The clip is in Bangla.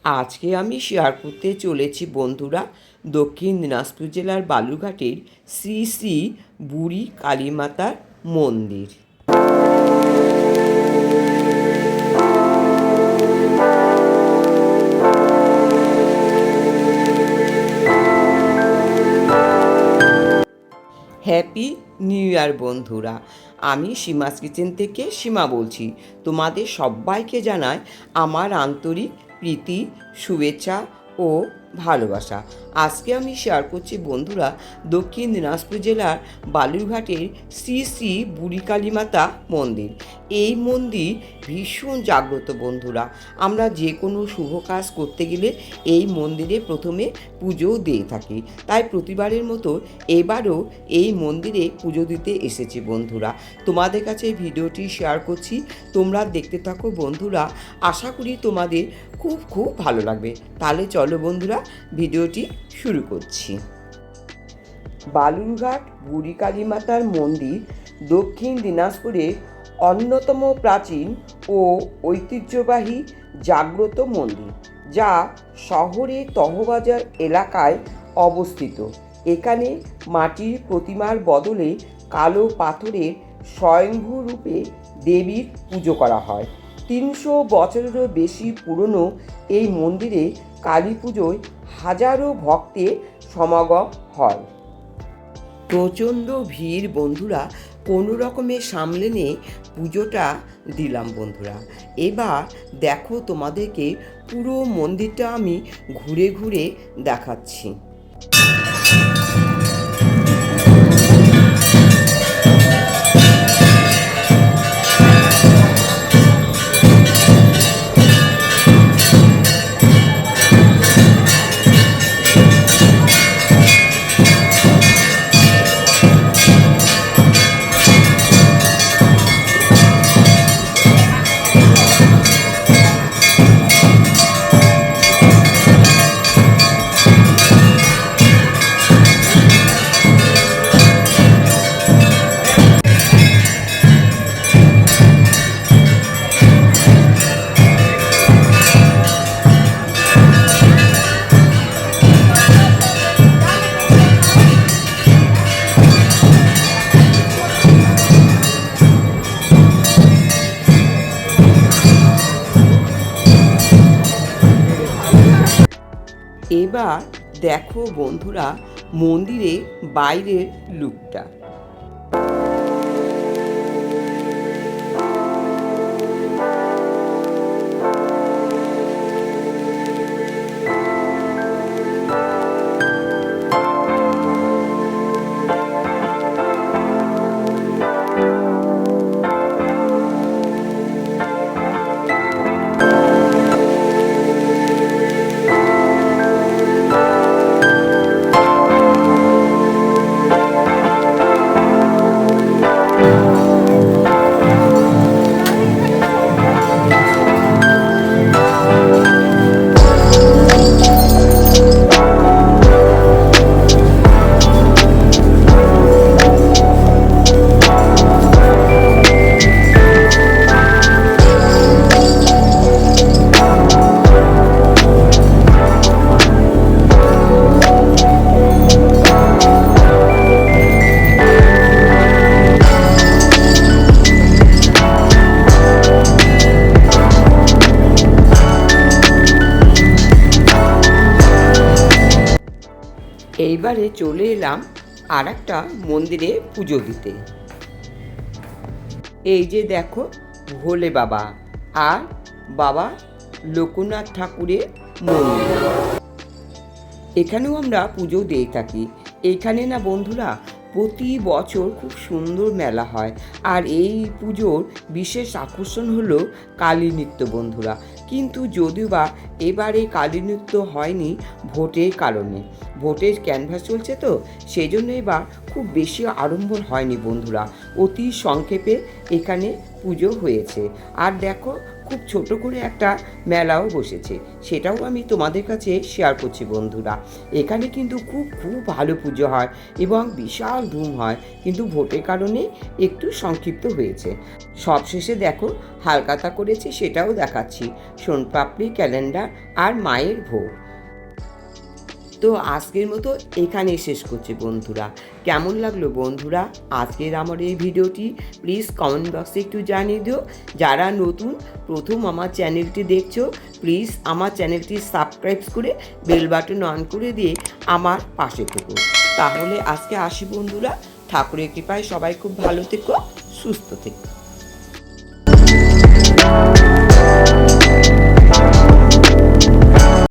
আজকে আমি শেয়ার করতে চলেছি বন্ধুরা দক্ষিণ দিনাজপুর জেলার বালুরঘাটের শ্রী শ্রী বুড়ি কালীমাতার মন্দির। হ্যাপি নিউ ইয়ার বন্ধুরা। আমি সীমাস কিচেন থেকে সীমা বলছি। তোমাদের সবাইকে জানাই আমার আন্তরিক প্রীতি, শুভেচ্ছা ও ভালোবাসা। আজকে আমি শেয়ার করছি বন্ধুরা দক্ষিণ দিনাজপুর জেলার বালুরঘাটের শ্রী শ্রী বুড়ি কালীমাতা মন্দির। এই মন্দির ভীষণ জাগ্রত বন্ধুরা। আমরা যে কোনো শুভ কাজ করতে গেলে এই মন্দিরে প্রথমে পুজোও দিয়ে থাকি। তাই প্রতিবারের মতো এবারও এই মন্দিরে পুজো দিতে এসেছি বন্ধুরা। তোমাদের কাছে ভিডিওটি শেয়ার করছি, তোমরা দেখতে থাকো বন্ধুরা। আশা করি তোমাদের খুব ভালো লাগবে। তাহলে চলো বন্ধুরা ভিডিওটি শুরু করছি। বালুরঘাট বুড়ি কালীমাতার মন্দির দক্ষিণ দিনাজপুরের অন্যতম প্রাচীন ও ঐতিহ্যবাহী জাগ্রত মন্দির, যা শহরের তহবাজার এলাকায় অবস্থিত। এখানে মাটির প্রতিমার বদলে কালো পাথরের স্বয়ংভূ রূপে দেবীর পুজো করা হয়। 300 বছরেরও বেশি পুরনো এই মন্দিরে কালী পুজোয় হাজারো ভক্তের সমাগম হয়। প্রচণ্ড ভিড় বন্ধুরা, কোনো রকমে সামলে নিয়ে পুজোটা দিলাম বন্ধুরা। এবার দেখো তোমাদেরকে পুরো মন্দিরটা আমি ঘুরে ঘুরে দেখাচ্ছি। এবার দেখো বন্ধুরা মন্দিরে বাইরের লুকটা। এইবারে চলে এলাম আর একটা মন্দিরে পুজো দিতে। এই যে দেখো ভোলে বাবা আর বাবা লোকনাথ ঠাকুরের মন্দির। এখানেও আমরা পুজো দিয়ে থাকি। এখানে না বন্ধুরা প্রতি বছর খুব সুন্দর মেলা হয়। আর এই পুজোর বিশেষ আকর্ষণ হলো কালী নৃত্য বন্ধুরা। কিন্তু যদিও বা এবারে কালী নৃত্য হয়নি ভোটের কারণে, ভোটের ক্যানভাস চলছে তো সেই জন্য এবার খুব বেশি আড়ম্বর হয়নি বন্ধুরা। অতি সংক্ষেপে এখানে পুজো হয়েছে। আর দেখো খুব ছোট করে একটা মেলাও বসেছে, সেটাও আমি তোমাদের কাছে শেয়ার করছি বন্ধুরা। এখানে কিন্তু খুব খুব ভালো পুজো হয় এবং বিশাল ধুম হয়, কিন্তু ভোটের কারণে একটু সংক্ষিপ্ত হয়েছে। সবশেষে দেখো হালখাতা করেছে, সেটাও দেখাচ্ছি, সোনপাপড়ি, ক্যালেন্ডার আর মায়ের ভোগ। তো আজকের মতো এখানেই শেষ করছি বন্ধুরা। কেমন লাগলো বন্ধুরা আজকের আমার এই ভিডিওটি? প্লিজ কমেন্ট বক্সে একটু জানিয়ে দিও। যারা নতুন প্রথম আমার চ্যানেলটি দেখছো, প্লিজ আমার চ্যানেলটি সাবস্ক্রাইব করে বেল বাটন অন করে দিয়ে আমার পাশে থেকো। তাহলে আজকে আসি বন্ধুরা, ঠাকুরের কৃপায় সবাই খুব ভালো থেকো, সুস্থ থেকো।